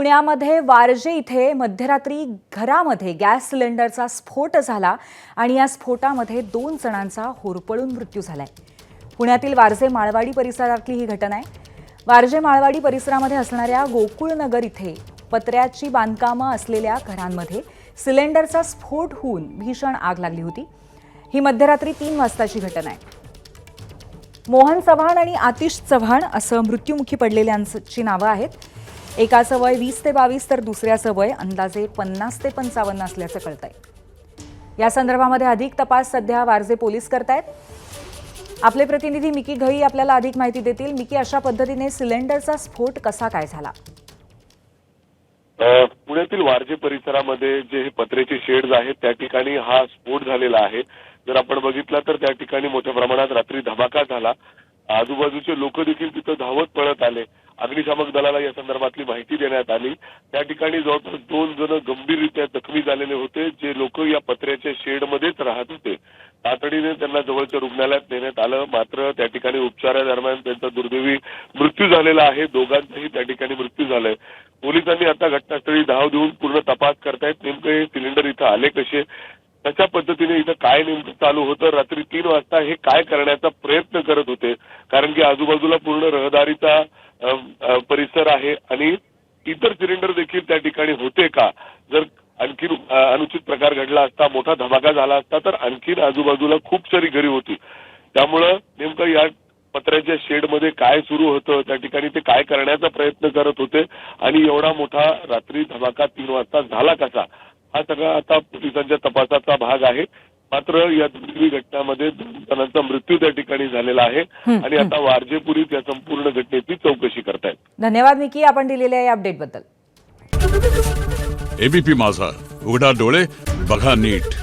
पुण्यामध्ये वारजे इथे मध्यरात्री घरामध्ये गॅस सिलेंडरचा स्फोट झाला आणि या स्फोटामध्ये 2 जणांचा होरपळून मृत्यू झालाय। पुण्यातील वारजे माळवाडी परिसरातली ही घटना आहे। वारजे माळवाडी परिसरामध्ये असणाऱ्या गोकुळनगर इथे पत्र्याची बांधकामं असलेल्या घरांमध्ये सिलेंडरचा स्फोट होऊन भीषण आग लागली होती। ही मध्यरात्री 3 वाजताची घटना आहे। मोहन चव्हाण आणि आतिश चव्हाण असं मृत्युमुखी पडलेल्यांची नावं आहेत। एकाचं वय 20 ते 22 तर दुसऱ्याचं वय अंदाजे 50 ते 55 असल्याचं कळतंय। या संदर्भामध्ये अधिक तपास सध्या वारजे पोलीस करतायत। आपले प्रतिनिधी मिकी घई आपल्याला अधिक माहिती देतील। मिकी, अशा पद्धतीने सिलेंडरचा स्फोट कसा काय झाला? पुण्यातील वारजे परिसरामध्ये जे पत्र्याचे शेड्स आहेत त्या ठिकाणी हा स्फोट झालेला आहे। जर आपण बघितलं तर त्या ठिकाणी मोठ्या प्रमाणात रात्री धमाका झाला। आजूबाजूचे लोक देखील तिथं धावत पळत आले। अग्निशामक दलाला या संदर्भातली माहिती देण्यात आली। त्या ठिकाणी जवळपास 2 जण गंभीररित्या जखमी झालेले होते, जे लोक या पत्र्याच्या शेडमध्येच राहत होते। तातडीने त्यांना जवळच्या रुग्णालयात नेण्यात आलं, मात्र त्या ठिकाणी उपचारादरम्यान त्यांचा दुर्दैवी मृत्यू झालेला आहे। दोघांचाही त्या ठिकाणी मृत्यू झालाय। पोलिसांनी आता घटनास्थळी धाव देऊन पूर्ण तपास करतायत। नेमके हे सिलेंडर इथं आले कसे, त्याच्या पद्धतीने इथं काय नेमकं चालू होतं, रात्री 3 वाजता हे काय करण्याचा प्रयत्न करत होते, कारण की आजूबाजूला पूर्ण रहदारीचा परिसर आहे आणि इतर सिलेंडर देखील त्या ठिकाणी होते का। जर आणखी अनुचित प्रकार घडला असता, मोठा धमाका झाला असता तर आणखी आजूबाजूला खूप सारी घरे होती। त्यामुळं नेमकं या पत्र्याच्या शेडमध्ये काय सुरू होतं, त्या ठिकाणी ते काय करण्याचा प्रयत्न करत होते आणि एवढा मोठा रात्री धमाका 3 वाजता झाला कसा, हा सगळा आता पोलिसांच्या तपासाचा भाग आहे। मात्र या दुर्दैवी घटनामध्ये 2 जणांचा मृत्यू त्या ठिकाणी झालेला आहे आणि आता वारजे पोलीस या संपूर्ण घटनेची चौकशी करतायत। धन्यवाद मिकी, आपण दिलेल्या या अपडेट बद्दल। एबीपी माझा, उघडा डोळे बघा नीट।